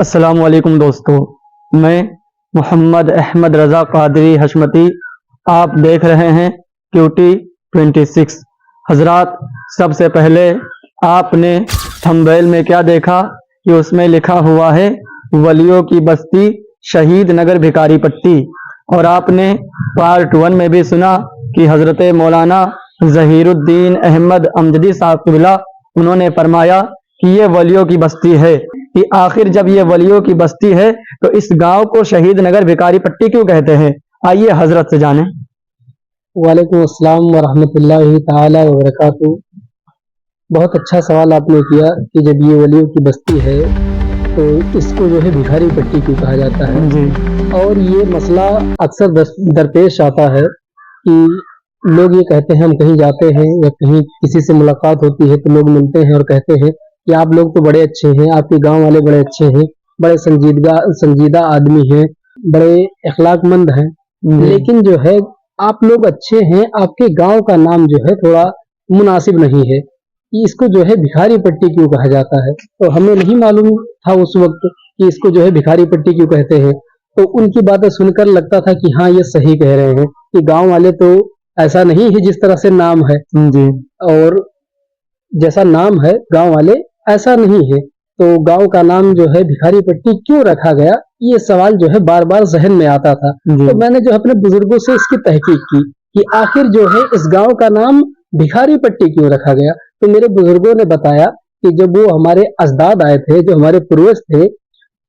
अस्सलाम वालेकुम दोस्तों, मैं मोहम्मद अहमद रज़ा कादरी हशमती, आप देख रहे हैं क्यूटी 26। हजरात, सबसे पहले आपने थंबनेल में क्या देखा कि उसमें लिखा हुआ है वलियों की बस्ती शहीद नगर भिखारी पट्टी, और आपने पार्ट 1 में भी सुना कि हजरत मौलाना ज़हीरुद्दीन अहमद अमजदी साहब क़िबला उन्होंने फरमाया कि ये वलियों की बस्ती है। कि आखिर जब ये वलियों की बस्ती है तो इस गांव को शहीद नगर भिखारी पट्टी क्यों कहते हैं? आइए हजरत से जानें। वालेकुम अस्सलाम वरहमतुल्लाहि ताला वबरकातुहू। बहुत अच्छा सवाल आपने किया कि जब ये वलियों की बस्ती है तो इसको जो है भिखारी पट्टी क्यों कहा जाता है जी। और ये मसला अक्सर दरपेश आता है कि लोग ये कहते हैं, हम कहीं जाते हैं या कहीं किसी से मुलाकात होती है तो लोग मिलते हैं और कहते हैं कि आप लोग तो बड़े अच्छे हैं, आपके गांव वाले बड़े अच्छे हैं, बड़े संजीदा आदमी हैं, बड़े अखलाकमंद हैं, लेकिन जो है आप लोग अच्छे हैं, आपके गांव का नाम जो है थोड़ा मुनासिब नहीं है, कि इसको जो है भिखारी पट्टी क्यों कहा जाता है। तो हमें नहीं मालूम था उस वक्त कि इसको जो है भिखारी पट्टी क्यों कहते हैं। तो उनकी बातें सुनकर लगता था कि हाँ, ये सही कह रहे हैं कि गांव वाले तो ऐसा नहीं है जिस तरह से नाम है जी, और जैसा नाम है गांव वाले ऐसा नहीं है। तो गांव का नाम जो है भिखारी पट्टी क्यों रखा गया, ये सवाल जो है बार बार जहन में आता था। तो मैंने जो अपने बुजुर्गों से इसकी तहकीक की कि आखिर जो है इस गांव का नाम भिखारी पट्टी क्यों रखा गया। तो मेरे बुजुर्गों ने बताया कि जब वो हमारे अजदाद आए थे, जो हमारे पूर्वज थे,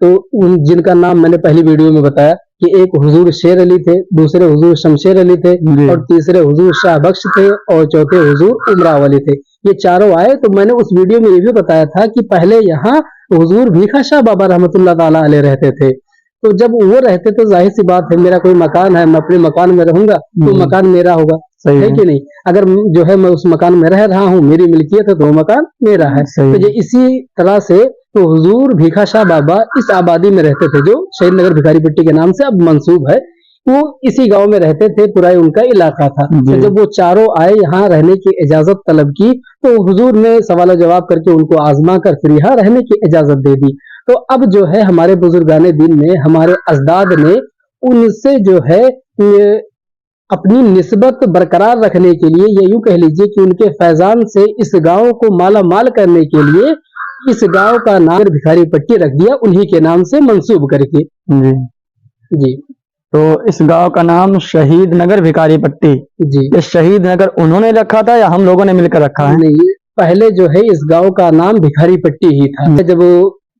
तो जिनका नाम मैंने पहली वीडियो में बताया कि एक हुजूर शेर अली थे, दूसरे हुजूर शमशेर अली थे और तीसरे हुजूर शाह बख्श थे और चौथे हुजूर उमराव अली थे। ये चारों आए। तो मैंने उस वीडियो में ये भी बताया था कि पहले यहाँ हुजूर भीखा शाह बाबा रहमतुल्लाह ताला अलैह रहते थे। तो जब वो रहते तो जाहिर सी बात है, मेरा कोई मकान है, मैं अपने मकान में रहूंगा तो मकान मेरा होगा, है कि नहीं। अगर जो है मैं उस मकान में रह रहा हूँ, मेरी मिल्कियत है, तो वो मकान मेरा है। तो ये इसी तरह से तो हुजूर भीखा शाह बाबा इस आबादी में रहते थे जो शहीद नगर भिखारी पट्टी के नाम से अब मंसूब है। वो इसी गांव में रहते थे, पूरा उनका इलाका था। तो जब वो चारों आए, यहाँ रहने की इजाजत तलब की, तो हुजूर ने सवाल जवाब करके उनको आजमा कर फिर यहाँ रहने की इजाजत दे दी। तो अब जो है हमारे बुजुर्गाने दिन ने, हमारे अजदाद ने उनसे जो है अपनी निस्बत बरकरार रखने के लिए, या यूं कह लीजिए कि उनके फैजान से इस गांव को माला माल करने के लिए इस गांव का नाम भिखारी पट्टी रख दिया, उन्हीं के नाम से मंसूब करके। जी। तो इस गांव का नाम शहीद नगर भिखारी पट्टी, जी, ये शहीद नगर उन्होंने रखा था या हम लोगों ने मिलकर रखा है? नहीं, पहले जो है इस गांव का नाम भिखारी पट्टी ही था। जब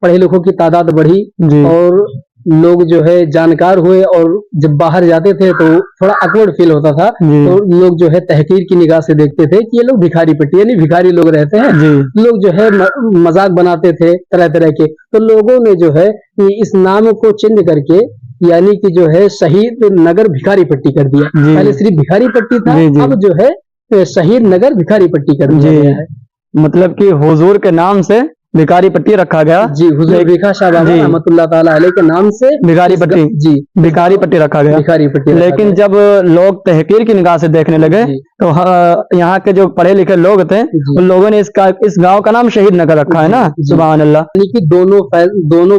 पढ़े लिखों की तादाद बढ़ी और लोग जो है जानकार हुए और जब बाहर जाते थे तो थोड़ा अकवर्ड फील होता था, तो लोग जो है तहकीर की निगाह से देखते थे कि ये लोग भिखारी पट्टी यानी भिखारी लोग रहते हैं। लोग जो है मजाक बनाते थे तरह तरह के। तो लोगों ने जो है इस नाम को चेंज करके यानी कि जो है शहीद नगर भिखारी पट्टी कर दिया। पहले सिर्फ भिखारी पट्टी था, अब जो है शहीद नगर भिखारी पट्टी कर दिया गया है। मतलब कि हुजूर के नाम से भिखारी पट्टी रखा गया। जी, हुजूर भीखा शाह बाबा रहमतुल्लाह ताला अलैह के नाम से भिखारी पट्टी, जी, भिखारी पट्टी रखा गया। भिखारी पट्टी। लेकिन जब लोग तहकीर की निगाह से देखने लगे तो यहाँ के जो पढ़े लिखे लोग थे उन लोगों ने इस गांव का नाम शहीद नगर रखा है ना। सुभान अल्लाह। यानी कि दोनों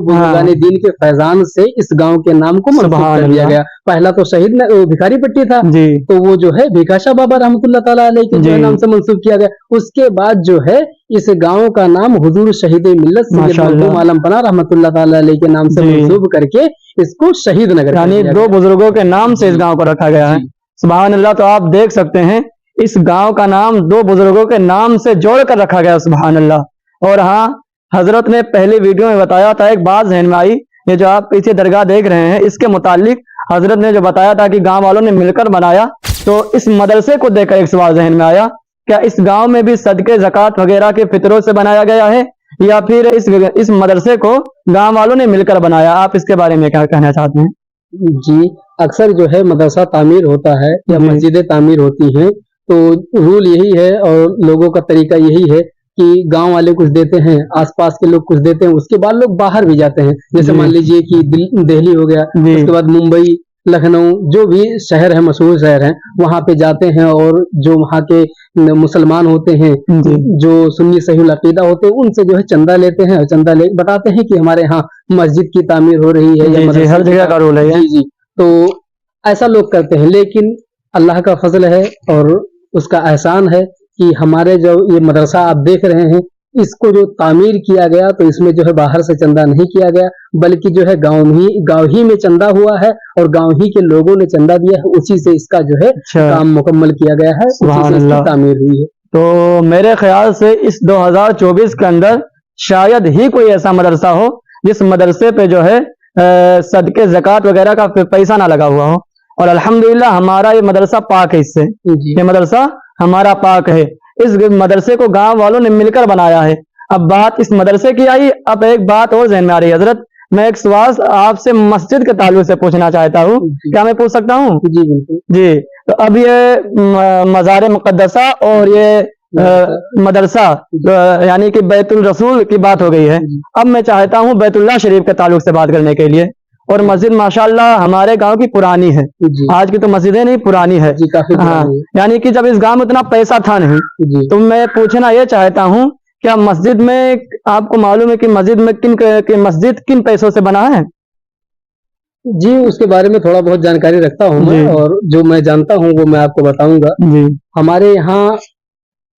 बुजुर्गाने दीन के फैजान से इस गांव के नाम को मंसूब कर दिया गया। पहला तो शहीद भिखारी पट्टी था, तो वो जो है भीखा शाह बाबा रहमतुल्लाह ताला अलैह के नाम से मंसूब किया गया। उसके बाद जो है इस गांव का नाम हुजूर शहीद मिल्लत सैयद मखदूम आलम पनाह रहमतुल्लाह ताला अलैह के नाम से मंसूब करके इसको शहीद नगर, यानी दो बुजुर्गों के नाम से इस गांव को रखा गया है। सुभान अल्लाह। तो आप देख सकते हैं इस गांव का नाम दो बुजुर्गों के नाम से जोड़कर रखा गया। सुभान अल्लाह। और हाँ, हजरत ने पहले वीडियो में बताया था, एक बात ज़हन में आई, ये जो आप पीछे दरगाह देख रहे हैं इसके मुतालिक हजरत ने जो बताया था कि गांव वालों ने मिलकर बनाया। तो इस मदरसे को देखकर एक सवाल ज़हन में आया, क्या इस गांव में भी सदके ज़कात वगैरह के फितरों से बनाया गया है या फिर इस मदरसे को गांव वालों ने मिलकर बनाया? आप इसके बारे में क्या कहना चाहते हैं? जी, अक्सर जो है मदरसा तामीर होता है या मस्जिदें तामीर होती हैं तो रूल यही है और लोगों का तरीका यही है कि गांव वाले कुछ देते हैं, आसपास के लोग कुछ देते हैं, उसके बाद लोग बाहर भी जाते हैं। जैसे मान लीजिए कि दिल्ली हो गया, उसके बाद मुंबई लखनऊ, जो भी शहर है, मशहूर शहर है, वहाँ पे जाते हैं और जो वहाँ के मुसलमान होते हैं, जी जो सुन्नी सही अकीदा होते हैं, उनसे जो है चंदा लेते हैं और चंदा ले बताते हैं कि हमारे यहाँ मस्जिद की तामीर हो रही है या जी जी, मदरसे हर की जगह का रोल है ये। जी जी। तो ऐसा लोग करते हैं, लेकिन अल्लाह का फजल है और उसका एहसान है कि हमारे जो ये मदरसा आप देख रहे हैं, इसको जो तामीर किया गया तो इसमें जो है बाहर से चंदा नहीं किया गया, बल्कि जो है गांव ही में चंदा हुआ है और गांव ही के लोगों ने चंदा दिया है, उसी से इसका जो है अच्छा, काम मुकम्मल किया गया है, उसी सुभान से इसकी अल्लाह। तामीर हुई है। तो मेरे ख्याल से इस 2024 के अंदर शायद ही कोई ऐसा मदरसा हो जिस मदरसे पे जो है सदके ज़कात वगैरह का पैसा ना लगा हुआ हो, और अल्हम्दुलिल्लाह हमारा ये मदरसा पाक है, इससे जी ये मदरसा हमारा पाक है। इस मदरसे को गांव वालों ने मिलकर बनाया है। अब बात इस मदरसे की आई, अब एक बात और ज़हन में आ रही है हजरत, मैं एक सवाल आपसे मस्जिद के ताल्लुक से पूछना चाहता हूँ, जी क्या मैं पूछ सकता हूँ? जी बिल्कुल। जी, तो अब ये मज़ार मुक़द्दसा और ये मदरसा यानी कि बैतुल रसूल की बात हो गई है। जी अब मैं चाहता हूँ बैतुल्लाह शरीफ के ताल्लुक से बात करने के लिए। और मस्जिद माशाल्लाह हमारे गांव की पुरानी है, जी आज की तो मस्जिदें नहीं, पुरानी है। जी, काफी हाँ, पुरानी है। यानी कि जब इस गांव में इतना पैसा था नहीं, जी तो मैं पूछना ये चाहता हूँ, क्या मस्जिद में आपको मालूम है कि मस्जिद में मस्जिद किन पैसों से बना है? जी, उसके बारे में थोड़ा बहुत जानकारी रखता हूँ मैं, जी और जो मैं जानता हूँ वो मैं आपको बताऊंगा। जी हमारे यहाँ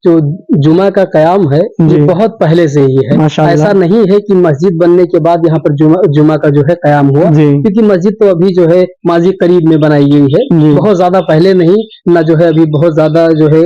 जो जुमा का कयाम है ये जी, बहुत पहले से ही है। माशाल्लाह। ऐसा नहीं है कि मस्जिद बनने के बाद यहाँ पर जुमा का जो है कयाम हुआ, जी क्योंकि मस्जिद तो अभी जो है माजी करीब में बनाई गई है, जी बहुत ज्यादा पहले नहीं, ना जो है अभी बहुत ज्यादा जो है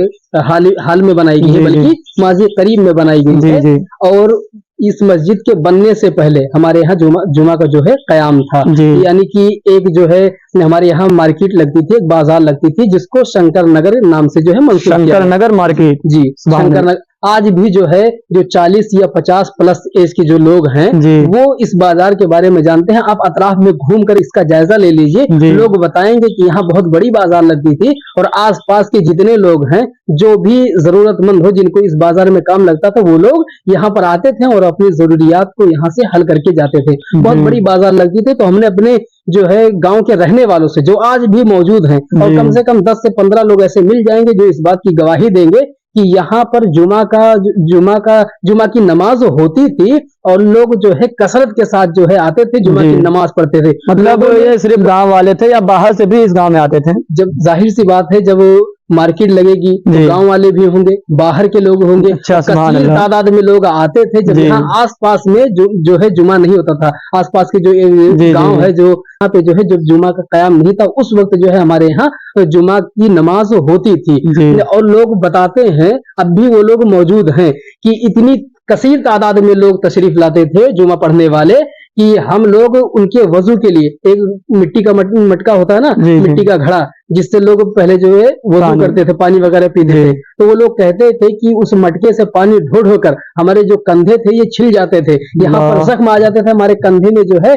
हाल में बनाई गई है, जी जी बल्कि माजी करीब में बनाई गई जी है। जी और इस मस्जिद के बनने से पहले हमारे यहाँ जुमा का जो है कयाम था, जी यानी कि एक जो है हमारे यहाँ मार्केट लगती थी, एक बाजार लगती थी, जिसको शंकर नगर नाम से जो है मंसूब किया शंकर गया। नगर मार्केट। जी सुभान शंकर अल्लाह। नगर आज भी जो है जो 40 या 50 प्लस एज के जो लोग हैं जी वो इस बाजार के बारे में जानते हैं। आप अतराफ में घूम कर इसका जायजा ले लीजिए, जी लोग बताएंगे कि यहाँ बहुत बड़ी बाजार लगती थी, और आसपास के जितने लोग हैं जो भी जरूरतमंद हो, जिनको इस बाजार में काम लगता था, वो लोग यहाँ पर आते थे और अपनी जरूरियात को यहाँ से हल करके जाते थे। बहुत जी बड़ी बाजार लगती थी। तो हमने अपने जो है गांव के रहने वालों से, जो आज भी मौजूद हैं, और जी कम से कम 10 से 15 लोग ऐसे मिल जाएंगे जो इस बात की गवाही देंगे कि यहाँ पर जुमा की नमाज होती थी, और लोग जो है कसरत के साथ जो है आते थे, जुमा जी, की नमाज पढ़ते थे। मतलब लोगों ने ये सिर्फ गांव वाले थे या बाहर से भी इस गांव में आते थे? जब जाहिर सी बात है, जब मार्केट लगेगी तो जी गांव वाले भी होंगे, बाहर के लोग होंगे, अच्छा, और सुभान कसीर अल्लाह। तादाद में लोग आते थे। जब जी यहाँ आसपास में जो है जुमा नहीं होता था, आसपास के जो जी जी गांव जी है, जो यहाँ पे जो है जब जुमा का कयाम नहीं था, उस वक्त जो है हमारे यहाँ जुमा की नमाज होती थी। जी और लोग बताते हैं, अब भी वो लोग मौजूद हैं, कि इतनी कसीर तादाद में लोग तशरीफ लाते थे जुमा पढ़ने वाले, कि हम लोग उनके वजू के लिए, एक मिट्टी का मटका होता है ना, जी जी मिट्टी का घड़ा, जिससे लोग पहले जो है वजू पानी करते थे, पानी वगैरह पीते जी थे। तो वो लोग कहते थे कि उस मटके से पानी ढो ढो कर हमारे जो कंधे थे ये छिल जाते थे, यहाँ पर अल्लाह जख्म आ जाते थे, हमारे कंधे में जो है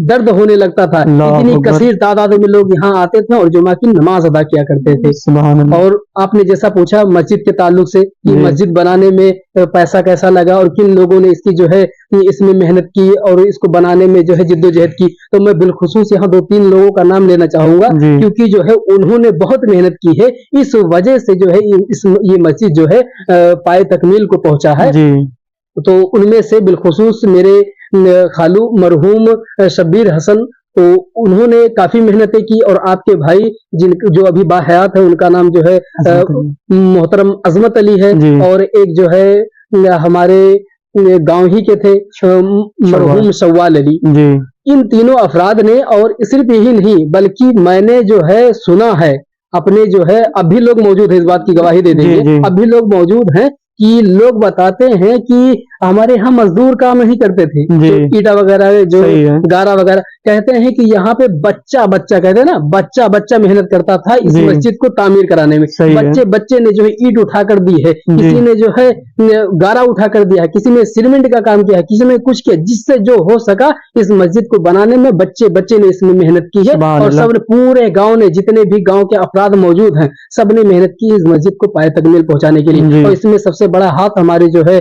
दर्द होने लगता था। अल्लाह इतनी अकबर, कसीर तादाद में लोग यहाँ आते थे और जुमा की नमाज अदा किया करते थे। सुभान अल्लाह। और आपने जैसा पूछा मस्जिद के ताल्लुक से कि जी मस्जिद बनाने में पैसा कैसा लगा और किन लोगों ने इसकी जो है इसमें मेहनत की और इसको बनाने में जो है जिद्दोजहद की, तो मैं बिलखुसूस यहाँ 2-3 लोगों का नाम लेना चाहूंगा, जी क्योंकि जो है उन्होंने बहुत मेहनत की है। इस वजह से जो है ये मस्जिद जो है पाए तकमील को पहुंचा है। जी तो उनमें से बिलखुसूस मेरे खालू मरहूम शब्बीर हसन, तो उन्होंने काफी मेहनतें की, और आपके भाई जो अभी बाहयात है उनका नाम जो है हजरत अली। मोहतरम अजमत अली है, जी और एक जो है हमारे गांव ही के थे शव्वाल। मरहूम शव्वाल अली। जी इन तीनों अफराद ने, और सिर्फ यही नहीं बल्कि मैंने जो है सुना है अपने जो है, अभी लोग मौजूद है, इस बात की गवाही दे जी देंगे, जी अभी लोग मौजूद हैं, कि लोग बताते हैं कि हमारे यहाँ मजदूर काम नहीं करते थे, जी जो ईटा वगैरह, जो सही है। गारा वगैरह, कहते हैं कि यहाँ पे बच्चा कहते हैं ना, बच्चा मेहनत करता था इस जी मस्जिद को तामीर कराने में। सही है। बच्चे ने जो है ईट उठा कर दी है, जी किसी ने जो है गारा उठा कर दिया है, किसी ने सीमेंट का काम किया है, किसी ने कुछ किया, जिससे जो हो सका इस मस्जिद को बनाने में बच्चे ने इसमें मेहनत की है। सुभान और अल्लाह। सबने, पूरे गांव ने, जितने भी गांव के अफराद मौजूद हैं, सबने मेहनत की इस मस्जिद को पाए तकमील पहुंचाने के लिए। जी और इसमें सबसे बड़ा हाथ हमारे जो है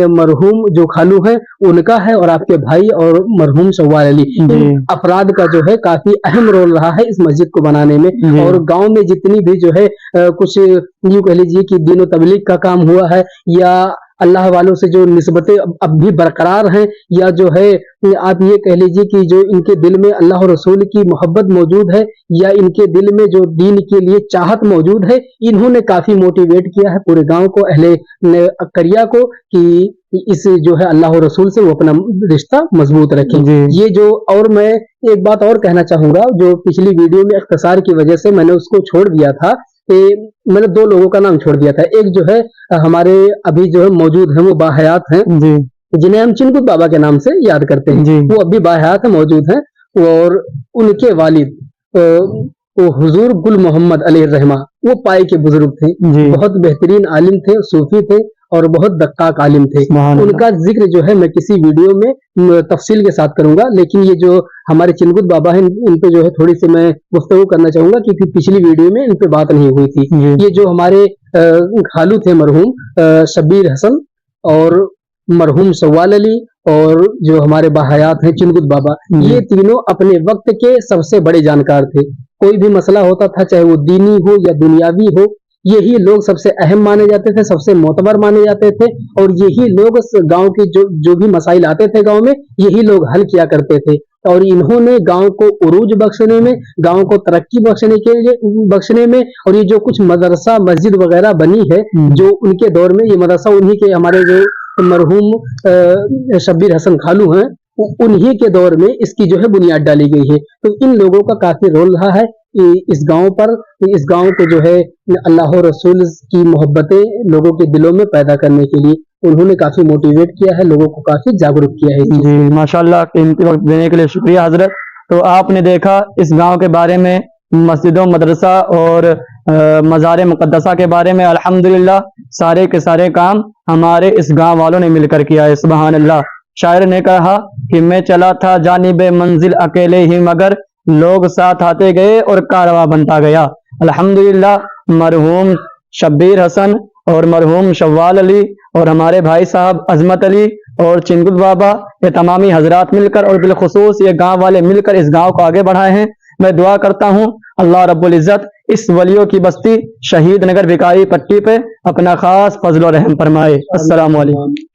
मरहूम मरहूम जो खालू हैं उनका है और आपके भाई और मरहूम शव्वाल अली, इन अफराद का जो है काफी अहम रोल रहा है इस मस्जिद को बनाने में। और गांव में जितनी भी जो है कुछ यूं कह लीजिए कि दीन तबलीग का काम हुआ है, या अल्लाह वालों से जो निस्बतें अब भी बरकरार हैं, या जो है आप ये कह लीजिए कि जो इनके दिल में अल्लाह और रसूल की मोहब्बत मौजूद है, या इनके दिल में जो दीन के लिए चाहत मौजूद है, इन्होंने काफी मोटिवेट किया है पूरे गांव को, अहले अकरिया को, कि इस जो है अल्लाह और रसूल से वो अपना रिश्ता मजबूत रखें। ये जो, और मैं एक बात और कहना चाहूंगा, जो पिछली वीडियो में इख्तिसार की वजह से मैंने उसको छोड़ दिया था, मैंने 2 लोगों का नाम छोड़ दिया था। एक जो है हमारे अभी जो है मौजूद हैं, वो बाहयात हैं, जिन्हें हम चिनकुत बाबा के नाम से याद करते हैं, वो अभी बाहयात हैं, मौजूद हैं। और उनके वालिद वो हुजूर गुल मोहम्मद अलैहि रहमा, वो पाए के बुजुर्ग थे, बहुत बेहतरीन आलिम थे, सूफी थे और बहुत दक्काक आलिम थे। उनका जिक्र जो है मैं किसी वीडियो में तफसील के साथ करूंगा, लेकिन ये जो हमारे चिनकुत बाबा हैं, इन पे जो है थोड़ी सी मैं गुफ्तगू करना चाहूंगा, क्योंकि पिछली वीडियो में इन पे बात नहीं हुई थी। ये जो हमारे खालू थे मरहूम शब्बीर हसन और मरहूम शव्वाल अली और जो हमारे बाहयात हैं चिनकुत बाबा, ये तीनों अपने वक्त के सबसे बड़े जानकार थे। कोई भी मसला होता था, चाहे वो दीनी हो या दुनियावी हो, यही लोग सबसे अहम माने जाते थे, सबसे मोतबर माने जाते थे, और यही लोग गांव के जो भी मसाइल आते थे गांव में, यही लोग हल किया करते थे। और इन्होंने गांव को उरूज बख्शने में, गांव को तरक्की बख्शने में, और ये जो कुछ मदरसा मस्जिद वगैरह बनी है जो उनके दौर में, ये मदरसा उन्हीं के, हमारे जो मरहूम शब्बीर हसन खालू हैं, उन्हीं के दौर में इसकी जो है बुनियाद डाली गई है। तो इन लोगों का काफी रोल रहा है इस गांव पर, इस गांव को जो है अल्लाह और रसूल की मोहब्बतें लोगों के दिलों में पैदा करने के लिए उन्होंने काफी मोटिवेट किया है, लोगों को काफी जागरूक किया है। जी माशाल्लाह, कीमती वक्त देने के लिए शुक्रिया हजरत। तो आपने देखा इस गांव के बारे में, मस्जिदों, मदरसा और मज़ार मुक़द्दसा के बारे में। अल्हम्दुलिल्लाह सारे के सारे काम हमारे इस गांव वालों ने मिलकर किया है। सुभान अल्लाह। शायर ने कहा कि मैं चला था जानिबे मंजिल अकेले ही, मगर लोग साथ आते गए और कारवां बनता गया। अल्हम्दुलिल्लाह मरहूम शब्बीर हसन और मरहूम शव्वाल अली और हमारे भाई साहब अजमत अली और चिनकुत बाबा, ये तमामी हजरात मिलकर और बिलखुसूस ये गांव वाले मिलकर इस गांव को आगे बढ़ाए हैं। मैं दुआ करता हूँ अल्लाह रब्बुल इज्जत इस वलियों की बस्ती शहीद नगर भिखारी पट्टी पे अपना खास फजल और रहम फरमाए। अस्सलामु अलैकुम।